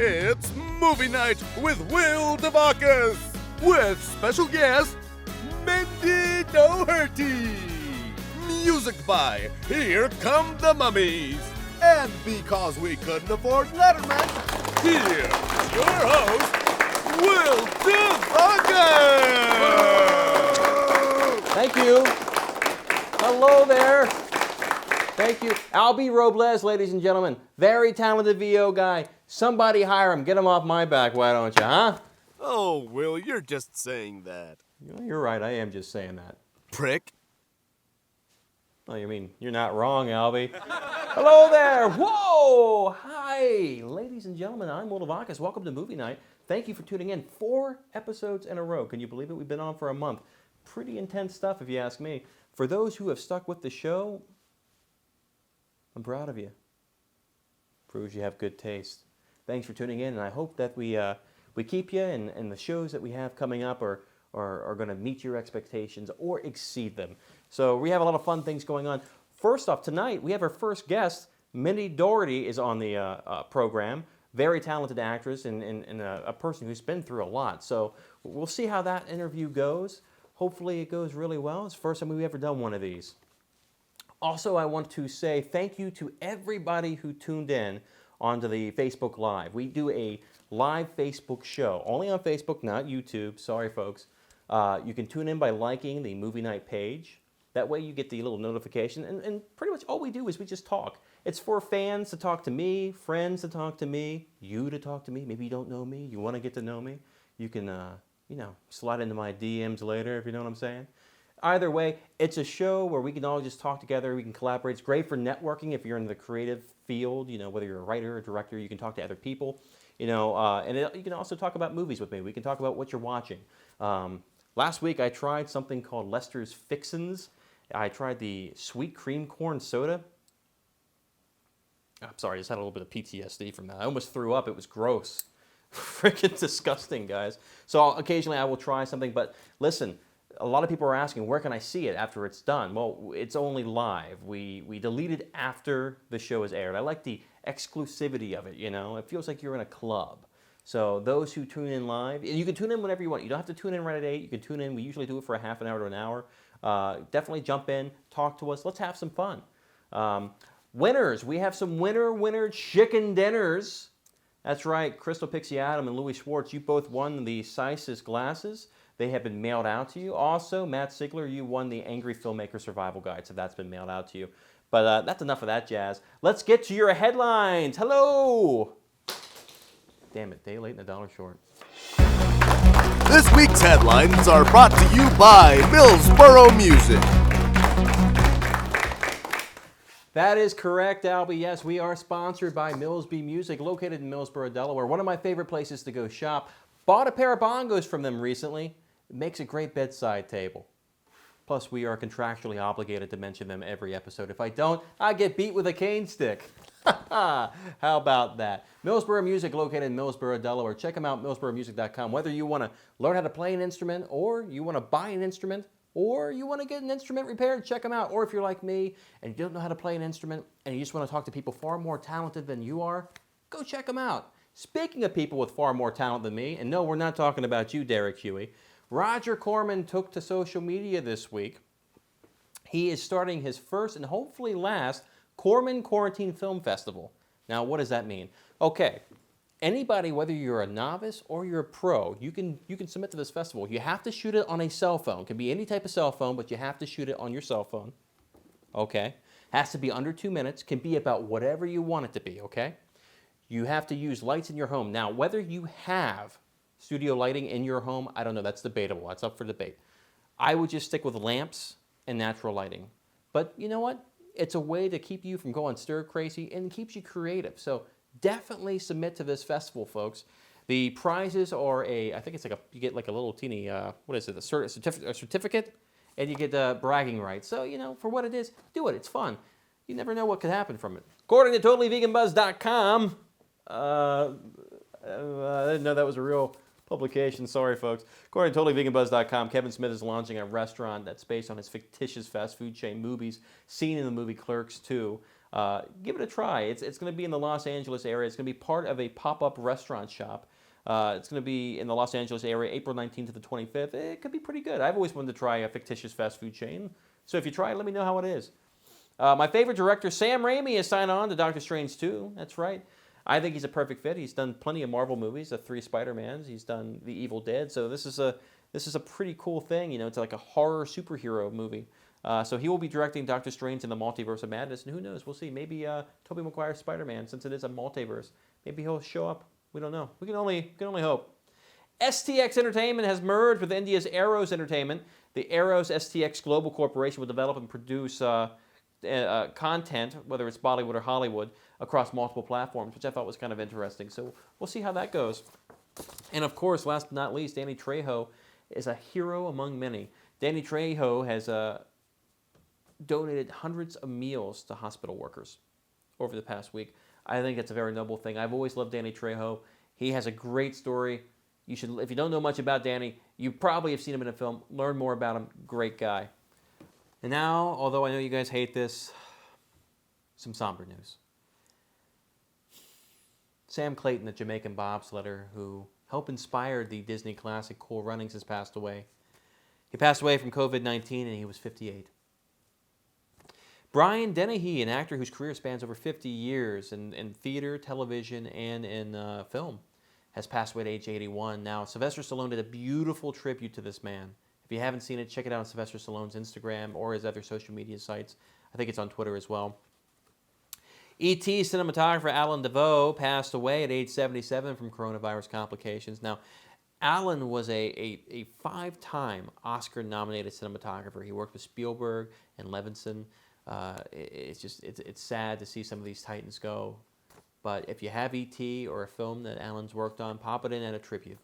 It's Movie Night with Will Devokees, with special guest, Mindy Doherty. Music by Here Come the Mummies. And because we couldn't afford Letterman, here's your host, Will Devokees. Thank you. Hello there. Thank you. Albie Robles, ladies and gentlemen. Very talented VO guy. Somebody hire him. Get him off my back, why don't you, huh? Oh, Will, you're just saying that. You're right, I am just saying that. Prick. Oh, you mean, you're not wrong, Albie. Hello there. Whoa. Hi. Ladies and gentlemen, I'm Will Devokees. Welcome to Movie Night. Thank you for tuning in. 4 episodes in a row. Can you believe it? We've been on for a month. Pretty intense stuff, if you ask me. For those who have stuck with the show, I'm proud of you. Proves you have good taste. Thanks for tuning in, and I hope that we keep you, and the shows that we have coming up are going to meet your expectations or exceed them. So we have a lot of fun things going on. First off, tonight we have our first guest. Mindy Doherty is on the program. Very talented actress and a person who's been through a lot. So we'll see how that interview goes. Hopefully it goes really well. It's the first time we've ever done one of these. Also, I want to say thank you to everybody who tuned in onto the Facebook Live. We do a live Facebook show, only on Facebook, not YouTube. Sorry, folks. You can tune in by liking the Movie Night page. That way you get the little notification. And pretty much all we do is we just talk. It's for fans to talk to me, friends to talk to me, you to talk to me. Maybe you don't know me. You want to get to know me. You can, slide into my DMs later, if you know what I'm saying. Either way, it's a show where we can all just talk together, we can collaborate. It's great for networking if you're in the creative field, whether you're a writer or director, you can talk to other people, you can also talk about movies with me. We can talk about what you're watching. Last week I tried something called Lester's Fixins. I tried the sweet cream corn soda. I'm sorry, I just had a little bit of PTSD from that. I almost threw up. It was gross. Freaking disgusting, guys. So occasionally I will try something, but listen, a lot of people are asking, where can I see it after it's done? Well, it's only live. We delete it after the show is aired. I like the exclusivity of it, It feels like you're in a club. So those who tune in live, and you can tune in whenever you want. You don't have to tune in right at 8. You can tune in. We usually do it for a half an hour to an hour. Definitely jump in, talk to us. Let's have some fun. Winners. We have some winner chicken dinners. That's right. Crystal Pixie Adam and Louis Schwartz, you both won the Sisis glasses. They have been mailed out to you. Also, Matt Sigler, you won the Angry Filmmaker Survival Guide, so that's been mailed out to you. But that's enough of that jazz. Let's get to your headlines. Hello! Damn it, day late and $1 short. This week's headlines are brought to you by Millsboro Music. That is correct, Albie. Yes, we are sponsored by Millsby Music, located in Millsboro, Delaware. One of my favorite places to go shop. Bought a pair of bongos from them recently. It makes a great bedside table. Plus, we are contractually obligated to mention them every episode. If I don't, I get beat with a cane stick. How about that? Millsboro Music, located in Millsboro, Delaware. Check them out, millsboromusic.com. Whether you want to learn how to play an instrument, or you want to buy an instrument, or you want to get an instrument repaired, check them out. Or if you're like me and you don't know how to play an instrument and you just want to talk to people far more talented than you are, go check them out. Speaking of people with far more talent than me, and no, we're not talking about you, Derek Huey, Roger Corman took to social media this week. He is starting his first and hopefully last Corman Quarantine Film Festival. Now, what does that mean? Okay, anybody, whether you're a novice or you're a pro, you can submit to this festival. You have to shoot it on a cell phone. It can be any type of cell phone, but you have to shoot it on your cell phone. Okay? Has to be under 2 minutes. Can be about whatever you want it to be, okay? You have to use lights in your home. Now, whether you have studio lighting in your home, I don't know. That's debatable. That's up for debate. I would just stick with lamps and natural lighting. But you know what? It's a way to keep you from going stir crazy and keeps you creative. So definitely submit to this festival, folks. The prizes are you get like a little teeny, a certificate, and you get bragging rights. So, for what it is, do it. It's fun. You never know what could happen from it. According to TotallyVeganBuzz.com, I didn't know that was a real publication. Sorry, folks. According to TotallyVeganBuzz.com, Kevin Smith is launching a restaurant that's based on his fictitious fast food chain Mooby's, seen in the movie Clerks 2. Give it a try. It's going to be in the Los Angeles area. It's going to be part of a pop-up restaurant shop. It's going to be in the Los Angeles area, April 19th to the 25th. It could be pretty good. I've always wanted to try a fictitious fast food chain. So if you try it, let me know how it is. My favorite director, Sam Raimi, has signed on to Doctor Strange 2. That's right. I think he's a perfect fit. He's done plenty of Marvel movies, the 3 Spider-Mans. He's done The Evil Dead. So this is a pretty cool thing. You know, it's like a horror superhero movie. So he will be directing Doctor Strange in the Multiverse of Madness, and who knows? We'll see. Maybe Tobey Maguire's Spider-Man, since it is a multiverse, maybe he'll show up. We don't know. We can only hope. STX Entertainment has merged with India's Eros Entertainment. The Eros STX Global Corporation will develop and produce content, whether it's Bollywood or Hollywood, across multiple platforms, which I thought was kind of interesting. So we'll see how that goes. And of course, last but not least, Danny Trejo is a hero among many. Danny Trejo has donated hundreds of meals to hospital workers over the past week. I think it's a very noble thing. I've always loved Danny Trejo. He has a great story. You should, if you don't know much about Danny, you probably have seen him in a film. Learn more about him. Great guy. And now, although I know you guys hate this, some somber news. Sam Clayton, the Jamaican bobsledder who helped inspire the Disney classic Cool Runnings, has passed away. He passed away from COVID-19 and he was 58. Brian Dennehy, an actor whose career spans over 50 years in theater, television, and in film, has passed away at age 81. Now, Sylvester Stallone did a beautiful tribute to this man. If you haven't seen it, check it out on Sylvester Stallone's Instagram or his other social media sites. I think it's on Twitter as well. E.T. cinematographer Alan DeVoe passed away at age 77 from coronavirus complications. Now, Alan was a 5-time Oscar-nominated cinematographer. He worked with Spielberg and Levinson. It's sad to see some of these titans go. But if you have E.T. or a film that Alan's worked on, pop it in at a tribute.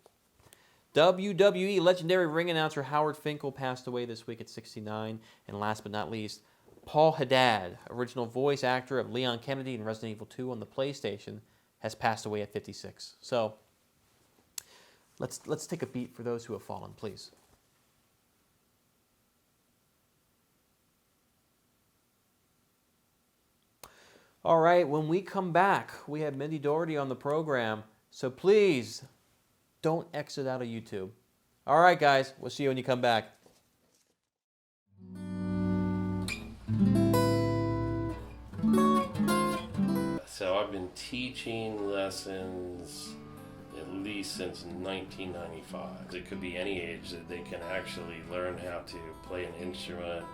WWE legendary ring announcer Howard Finkel passed away this week at 69. And last but not least, Paul Haddad, original voice actor of Leon Kennedy in Resident Evil 2 on the PlayStation, has passed away at 56. So let's take a beat for those who have fallen, please. All right, when we come back, we have Mindy Doherty on the program, so please don't exit out of YouTube. All right, guys, we'll see you when you come back. So I've been teaching lessons at least since 1995. It could be any age that they can actually learn how to play an instrument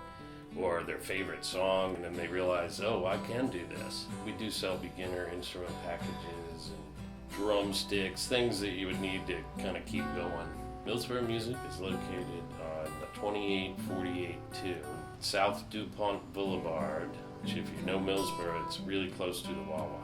or their favorite song, and then they realize, oh, I can do this. We do sell beginner instrument packages and drumsticks, things that you would need to kind of keep going. Millsboro Music is located on 28482 South DuPont Boulevard, which if you know Millsboro, it's really close to the Wawa.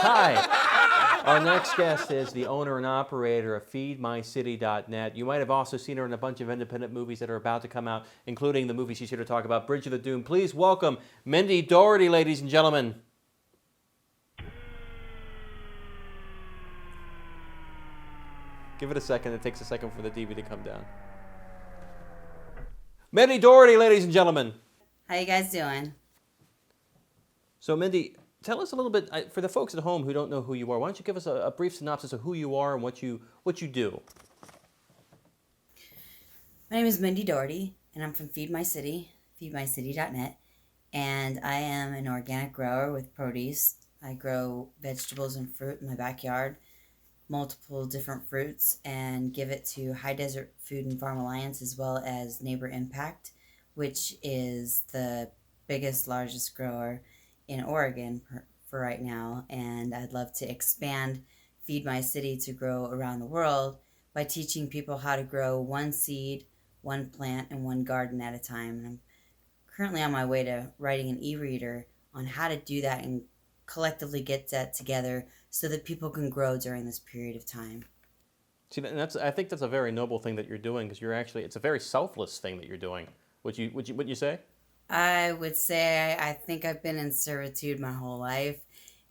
Hi. Our next guest is the owner and operator of FeedMyCity.net. You might have also seen her in a bunch of independent movies that are about to come out, including the movie she's here to talk about, Bridge of the Doom. Please welcome Mindy Doherty, ladies and gentlemen. Give it a second. It takes a second for the DVD to come down. Mindy Doherty, ladies and gentlemen. How you guys doing? So, Mindy, tell us a little bit, for the folks at home who don't know who you are, why don't you give us a brief synopsis of who you are and what you do? My name is Mindy Doherty, and I'm from Feed My City, feedmycity.net, and I am an organic grower with produce. I grow vegetables and fruit in my backyard, multiple different fruits, and give it to High Desert Food and Farm Alliance as well as Neighbor Impact, which is the biggest, largest grower in Oregon for right now, and I'd love to expand Feed My City to grow around the world by teaching people how to grow one seed, one plant, and one garden at a time. And I'm currently on my way to writing an e-reader on how to do that and collectively get that together so that people can grow during this period of time. See, I think that's a very noble thing that you're doing because it's a very selfless thing that you're doing. Would you say? I would say I think I've been in servitude my whole life,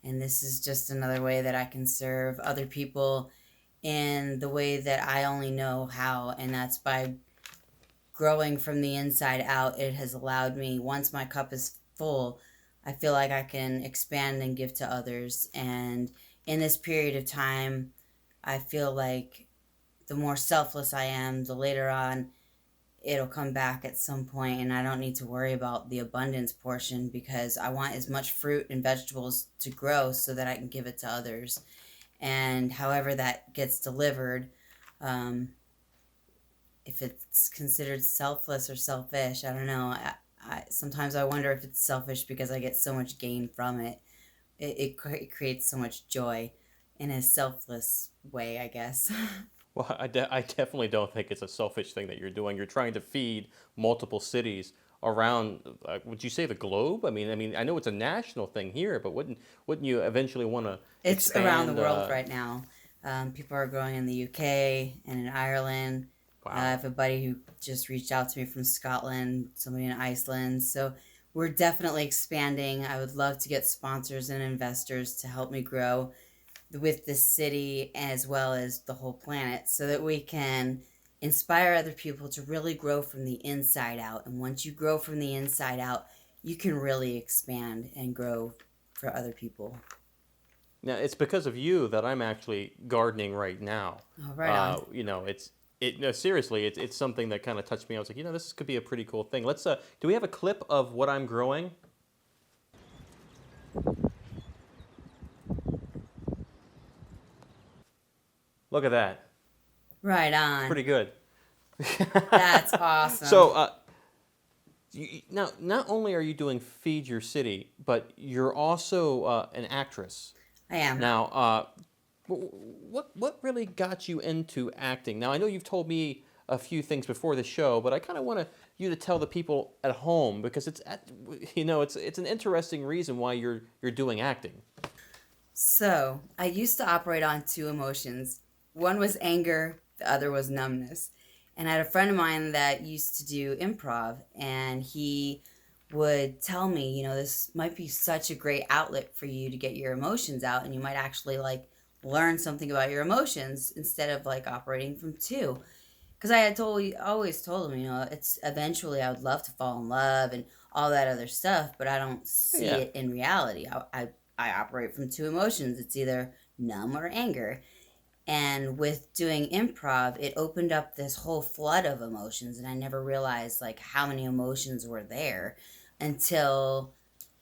and this is just another way that I can serve other people in the way that I only know how, and that's by growing from the inside out. It has allowed me, once my cup is full, I feel like I can expand and give to others. And in this period of time, I feel like the more selfless I am, the later on it'll come back at some point, and I don't need to worry about the abundance portion because I want as much fruit and vegetables to grow so that I can give it to others. And however that gets delivered, um, if it's considered selfless or selfish, I don't know. Sometimes I wonder if it's selfish because I get so much gain from it. It creates so much joy in a selfless way, I guess. Well, I definitely don't think it's a selfish thing that you're doing. You're trying to feed multiple cities around. Would you say the globe? I mean, I know it's a national thing here, but wouldn't you eventually want to It's around the expand? world right now. People are growing in the UK and in Ireland. I Wow. have a buddy who just reached out to me from Scotland, somebody in Iceland. So we're definitely expanding. I would love to get sponsors and investors to help me grow with the city as well as the whole planet so that we can inspire other people to really grow from the inside out. And once you grow from the inside out, you can really expand and grow for other people. Now it's because of you that I'm actually gardening right now. Oh, right on. No, seriously, it's something that kind of touched me. I was like, this could be a pretty cool thing. Let's. Do we have a clip of what I'm growing? Look at that. Right on. Pretty good. That's awesome. So, now, not only are you doing Feed Your City, but you're also an actress. I am. Now, what really got you into acting? Now, I know you've told me a few things before the show, but I kind of want you to tell the people at home because it's an interesting reason why you're doing acting. So, I used to operate on two emotions. One was anger, the other was numbness. And I had a friend of mine that used to do improv, and he would tell me, this might be such a great outlet for you to get your emotions out, and you might actually learn something about your emotions instead of operating from two. Because I had always told him, it's eventually I would love to fall in love and all that other stuff, but I don't see Yeah. it in reality. I operate from two emotions. It's either numb or anger. And with doing improv, it opened up this whole flood of emotions, and I never realized how many emotions were there until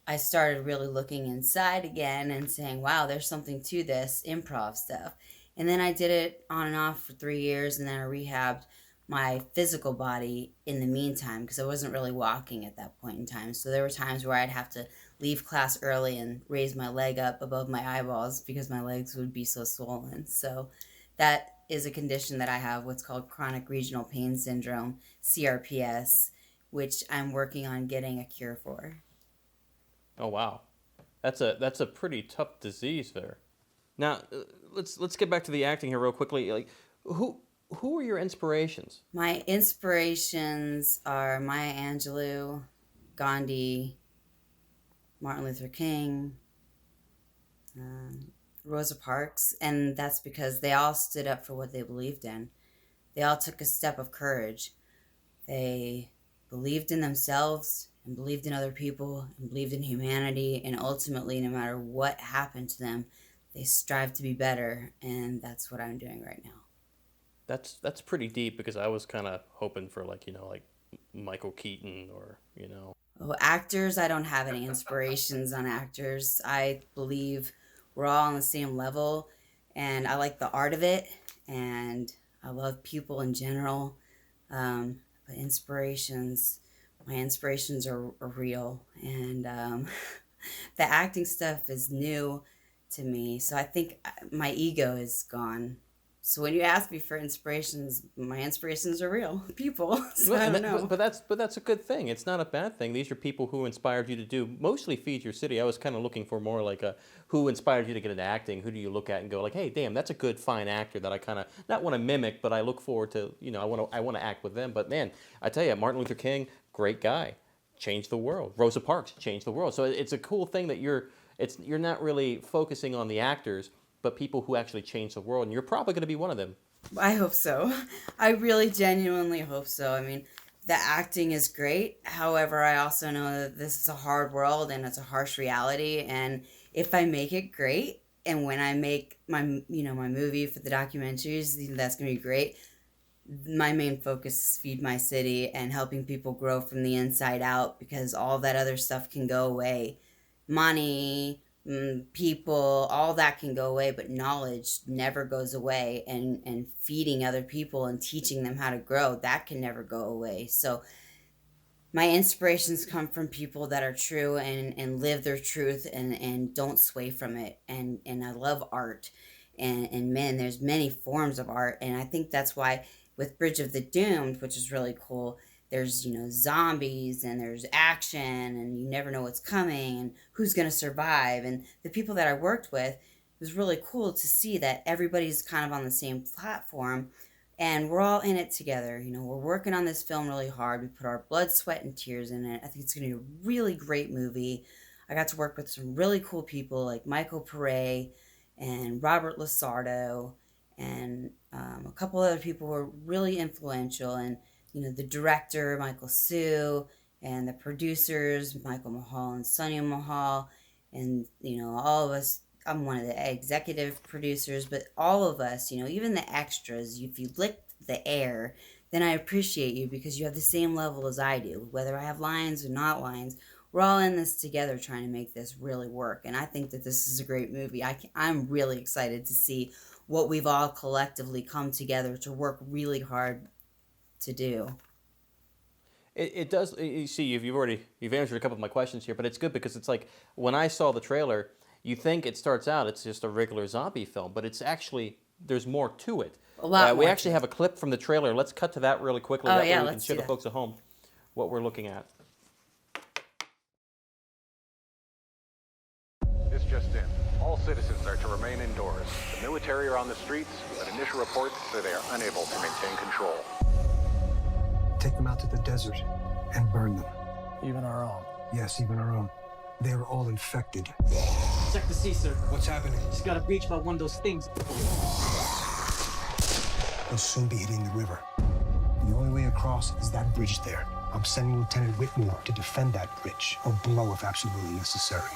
I started really looking inside again and saying, wow, there's something to this improv stuff. And then I did it on and off for 3 years, and then I rehabbed my physical body in the meantime because I wasn't really walking at that point in time. So there were times where I'd have to leave class early and raise my leg up above my eyeballs because my legs would be so swollen. So that is a condition that I have, what's called chronic regional pain syndrome, CRPS, which I'm working on getting a cure for. Oh wow, that's a pretty tough disease there. Now, let's get back to the acting here real quickly. Who are your inspirations? My inspirations are Maya Angelou, Gandhi, Martin Luther King, Rosa Parks, and that's because they all stood up for what they believed in. They all took a step of courage. They believed in themselves and believed in other people and believed in humanity, and ultimately, no matter what happened to them, they strive to be better, and that's what I'm doing right now. That's pretty deep because I was kind of hoping for Michael Keaton or. Oh, actors, I don't have any inspirations on actors. I believe we're all on the same level, and I like the art of it, and I love people in general. But my inspirations are real, and the acting stuff is new to me. So I think my ego is gone So when you ask me for inspirations, my inspirations are real people. So Well, I and don't know. but that's a good thing. It's not a bad thing. These are people who inspired you to do mostly feed your city. I was kind of looking for more like a who inspired you to get into acting. Who do you look at and go like, hey, damn, that's a good fine actor that I kind of not want to mimic, but I look forward to. I want to act with them. But man, I tell you, Martin Luther King, great guy, changed the world. Rosa Parks changed the world. So it's a cool thing that you're not really focusing on the actors, but people who actually change the world, and you're probably going to be one of them. I hope so. I really genuinely hope so. I mean, the acting is great. However, I also know that this is a hard world and it's a harsh reality. And if I make it great, and when I make my movie for the documentaries, that's gonna be great. My main focus is feed my city and helping people grow from the inside out because all that other stuff can go away. Money, people, all that can go away, but knowledge never goes away. And feeding other people and teaching them how to grow, that can never go away. So my inspirations come from people that are true and live their truth and don't sway from it. And I love art. And man, there's many forms of art. And I think that's why with Bridge of the Doomed, which is really cool, there's, zombies and there's action and you never know what's coming and who's going to survive. And the people that I worked with, it was really cool to see that everybody's kind of on the same platform and we're all in it together. We're working on this film really hard. We put our blood, sweat, and tears in it. I think it's going to be a really great movie. I got to work with some really cool people like Michael Pare and Robert Lasardo and a couple other people who were really influential. And, the director, Michael Sue, and the producers, Michael Mahal and Sonia Mahal, and, all of us. I'm one of the executive producers, but all of us, even the extras, if you lick the air, then I appreciate you because you have the same level as I do. Whether I have lines or not lines, we're all in this together trying to make this really work. And I think that this is a great movie. I'm really excited to see what we've all collectively come together to work really hard to do. It does. You see, you've answered a couple of my questions here, but it's good because it's like when I saw the trailer, you think it starts out it's just a regular zombie film, but it's actually there's more to it. A lot we more actually to have a clip from the trailer. Let's cut to that really quickly. Oh, That way yeah, we can let's show do the that. folks at home what we're looking at. This just in. All citizens are to remain indoors. The military are on the streets, but initial reports say they are unable to maintain control. Take them out to the desert and burn them. Even our own. Yes, even our own. They are all infected. Check the sea, sir. What's happening? Just got a breach by one of those things. They'll soon be hitting the river. The only way across is that bridge there. I'm sending Lieutenant Whitmore to defend that bridge, or blow if absolutely necessary.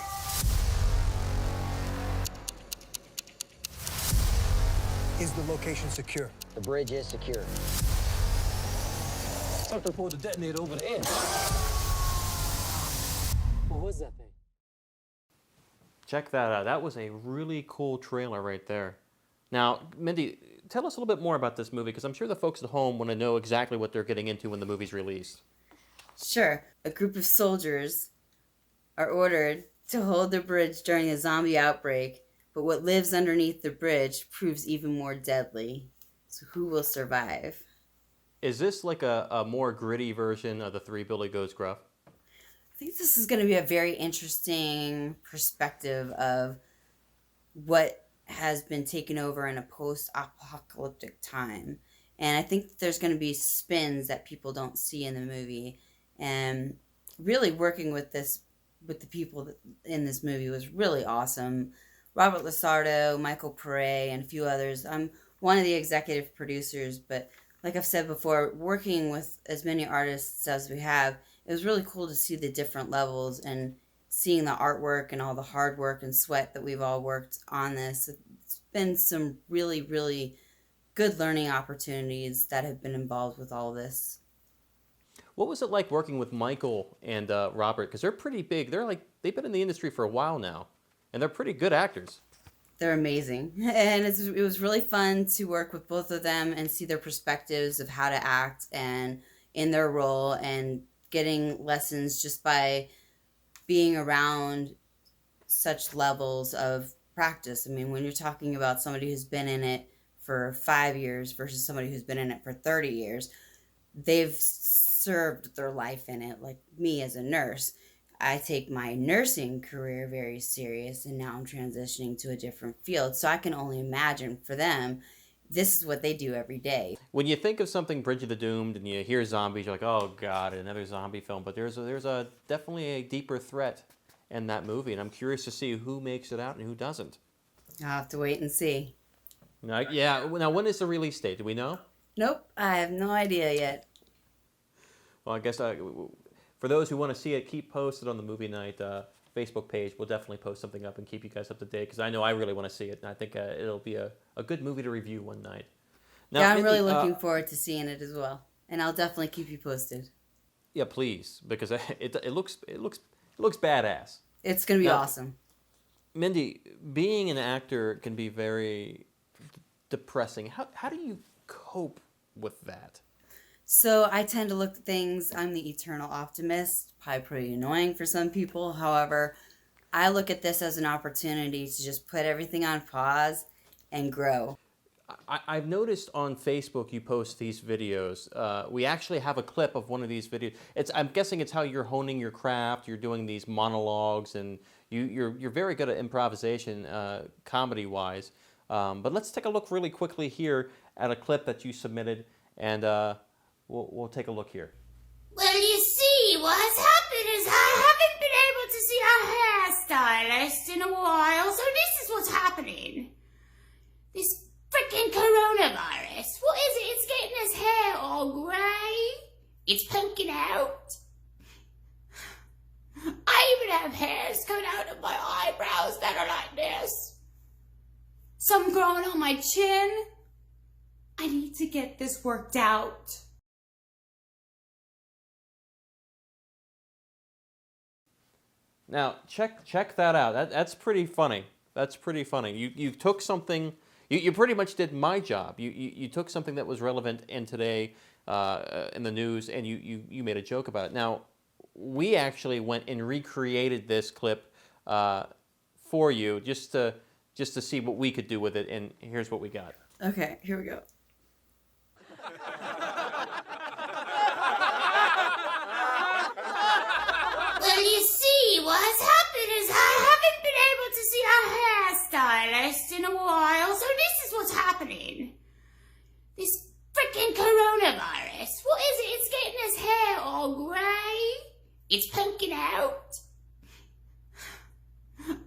Is the location secure? The bridge is secure. Something pulled the detonator over the edge. What was that thing? Check that out. That was a really cool trailer right there. Now, Mindy, tell us a little bit more about this movie because I'm sure the folks at home want to know exactly what they're getting into when the movie's released. Sure, a group of soldiers are ordered to hold the bridge during a zombie outbreak, but what lives underneath the bridge proves even more deadly. So who will survive? Is this like a more gritty version of the Three Billy Goats Gruff? I think this is going to be a very interesting perspective of what has been taken over in a post-apocalyptic time. And I think there's going to be spins that people don't see in the movie. And really working with the people in this movie was really awesome. Robert Lasardo, Michael Pare, and a few others. I'm one of the executive producers, but like I've said before, working with as many artists as we have, it was really cool to see the different levels and seeing the artwork and all the hard work and sweat that we've all worked on this. It's been some really, really good learning opportunities that have been involved with all of this. What was it like working with Michael and Robert? Because they're pretty big. They've been in the industry for a while now, and they're pretty good actors. They're amazing. And it was really fun to work with both of them and see their perspectives of how to act and in their role and getting lessons just by being around such levels of practice. I mean, when you're talking about somebody who's been in it for 5 years versus somebody who's been in it for 30 years, they've served their life in it. Like me as a nurse, I take my nursing career very serious, and now I'm transitioning to a different field. So I can only imagine for them, this is what they do every day. When you think of something Bridge of the Doomed and you hear zombies, you're like, oh God, another zombie film. But there's a definitely a deeper threat in that movie, and I'm curious to see who makes it out and who doesn't. I'll have to wait and see. Yeah. Now, when is the release date? Do we know? Nope, I have no idea yet. Well, I guess for those who want to see it, keep posted on the Movie Night Facebook page. We'll definitely post something up and keep you guys up to date, because I know I really want to see it, and I think it'll be a good movie to review one night. Now, Yeah, I'm Mindy, really looking forward to seeing it as well, and I'll definitely keep you posted. Yeah, please, because it looks badass. It's gonna be Now, awesome. Mindy, being an actor can be very depressing. How do you cope with that? So I tend to look at things, I'm the eternal optimist, probably pretty annoying for some people. However, I look at this as an opportunity to just put everything on pause and grow. I've noticed on Facebook you post these videos. We actually have a clip of one of these videos. I'm guessing it's how you're honing your craft. You're doing these monologues, and you're very good at improvisation, comedy-wise. But let's take a look really quickly here at a clip that you submitted, and we'll take a look here. Well, you see, what's happened is I haven't been able to see a hairstylist in a while, so this is what's happening. This freaking coronavirus. What is it? It's getting his hair all grey. It's poking out. I even have hairs coming out of my eyebrows that are like this. Some growing on my chin. I need to get this worked out. Now, check that out. That's pretty funny. That's pretty funny. You took something. You pretty much did my job. You took something that was relevant in today in the news, and you made a joke about it. Now, we actually went and recreated this clip for you just to see what we could do with it, and here's what we got. Okay, here we go. Well, you see, what's happened is I haven't been able to see a hairstylist in a while, so this is what's happening. This freaking coronavirus. What is it? It's getting his hair all grey. It's poking out.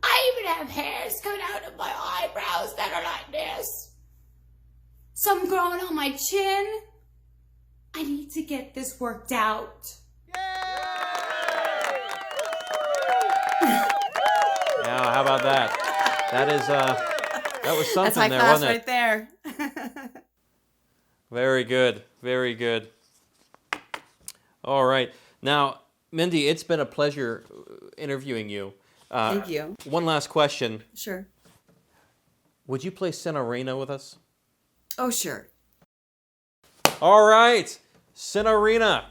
I even have hairs coming out of my eyebrows that are like this. Some growing on my chin. I need to get this worked out. Now, how about that? That was something. That's high there, class wasn't it? right there. Very good. Very good. All right. Now, Mindy, it's been a pleasure interviewing you. Thank you. One last question. Sure. Would you play Cinerina with us? Oh, sure. All right. Cinerina.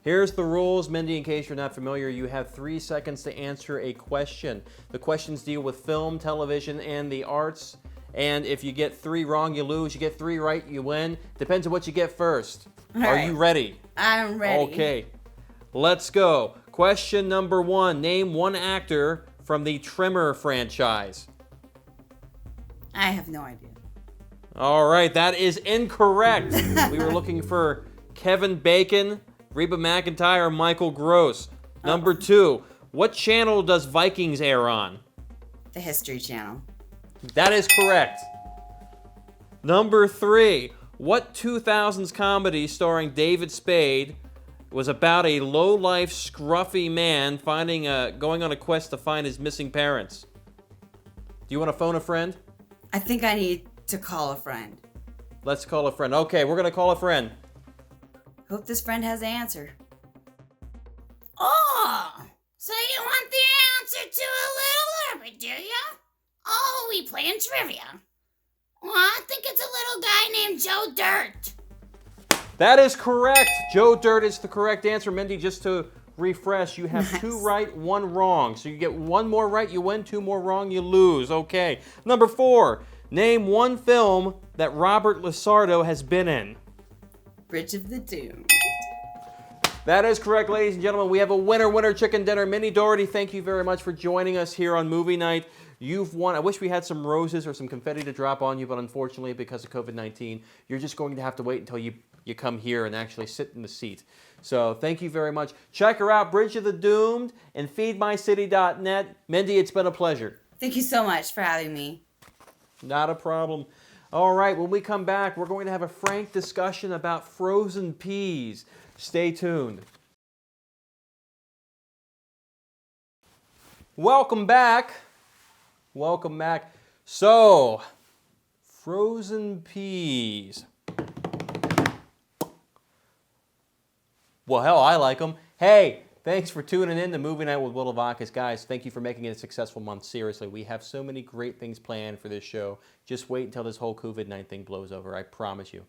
Here's the rules, Mindy, in case you're not familiar. You have 3 seconds to answer a question. The questions deal with film, television, and the arts. And if you get 3 wrong, you lose. You get 3 right, you win. Depends on what you get first. All Are right. you ready? I'm ready. Okay. Let's go. Question number 1. Name one actor from the Trimmer franchise. I have no idea. All right, that is incorrect. We were looking for Kevin Bacon, Reba McEntire, Michael Gross. Number 2, what channel does Vikings air on? The History Channel. That is correct. Number 3, what 2000s comedy starring David Spade was about a low-life, scruffy man going on a quest to find his missing parents? Do you want to phone a friend? I think I need to call a friend. Let's call a friend. Okay, we're going to call a friend. Hope this friend has the answer. Oh, so you want the answer to a little Urban, do you? Oh, we playing trivia. Well, I think it's a little guy named Joe Dirt. That is correct. Joe Dirt is the correct answer. Mindy, just to refresh, you have 2 right, 1 wrong. So you get 1 more right, you win. 2 more wrong, you lose. Okay. Number 4, Name one film that Robert Lasardo has been in. Bridge of the Doom. That is correct, ladies and gentlemen. We have a winner chicken dinner. Minnie Doherty, thank you very much for joining us here on Movie Night. You've won. I wish we had some roses or some confetti to drop on you, but unfortunately, because of COVID-19, you're just going to have to wait until you come here and actually sit in the seat. So thank you very much. Check her out, Bridge of the Doomed, and feedmycity.net. Mindy, it's been a pleasure. Thank you so much for having me. Not a problem. All right, when we come back, we're going to have a frank discussion about frozen peas. Stay tuned. Welcome back. Welcome back. So, frozen peas. Well, hell, I like them. Hey, thanks for tuning in to Movie Night with Will Devokees. Guys, thank you for making it a successful month. Seriously, we have so many great things planned for this show. Just wait until this whole COVID-19 thing blows over. I promise you.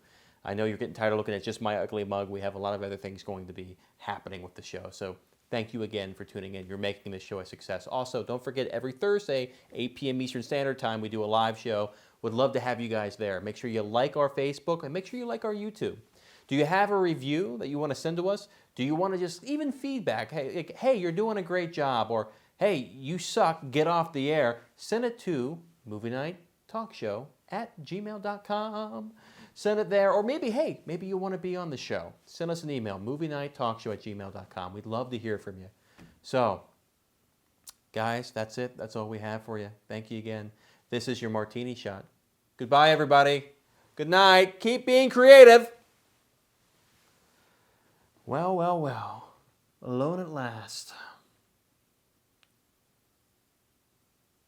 I know you're getting tired of looking at just my ugly mug. We have a lot of other things going to be happening with the show. So thank you again for tuning in. You're making this show a success. Also, don't forget, every Thursday, 8 p.m. Eastern Standard Time, we do a live show. Would love to have you guys there. Make sure you like our Facebook and make sure you like our YouTube. Do you have a review that you want to send to us? Do you want to just even feedback? Hey, you're doing a great job. Or, hey, you suck. Get off the air. Send it to movienighttalkshow@gmail.com. Send it there. Or maybe you want to be on the show. Send us an email, movienighttalkshow@gmail.com. We'd love to hear from you. So, guys, that's it. That's all we have for you. Thank you again. This is your martini shot. Goodbye, everybody. Good night. Keep being creative. Well, well, well. Alone at last.